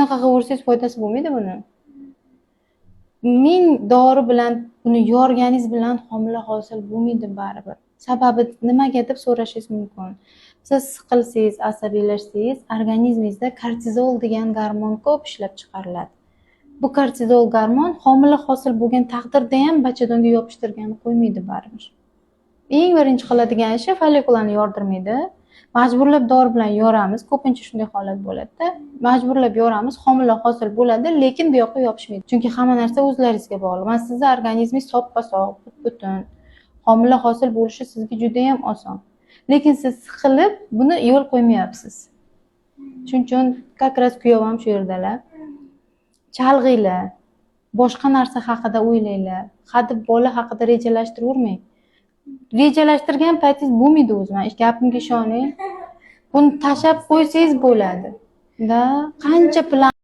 Bunaqa qilaversangiz foydasi bo'lmaydi buni. Ming dori bilan buni yorganingiz bilan homila hosil bo'lmaydi baribir. Sababi nimaga deb so'rashingiz mumkin. Siz siqilsangiz, asabiylashsangiz, organizmingizda kortizol degan gormon ko'p ishlab chiqariladi. Bu kortizol gormon homila hosil bo'lgan taqdirda ham bachadonga yopishtirgani qo'ymaydi baribir. Eng birinchi qiladigan ishi follikularni yordirmaydi. Majburlab dori bilan yoramiz, ko'pincha shunday holat bo'ladi-da. Majburlab yoramiz, homila hosil bo'ladi, lekin bu yoqqa yopishmaydi. Chunki hamma narsa o'zlaringizga bog'liq. Va sizning organizmingiz soppa-sog', butun. Homila hosil bo'lishi sizga juda ham oson. Lekin siz siqilib buni yo'l qo'ymayapsiz. Shuning uchun kakras kuyov ham shu yerdalar. Chalg'inglar. Boshqa narsa haqida o'ylanglar. Hadeb bola haqida rejalashtirvermang. Rejalashtirgan paytingiz bo'lmaydi o'zi. Men gapimga ishoning. Buni tashab qo'ysangiz bo'ladi. Da qancha plan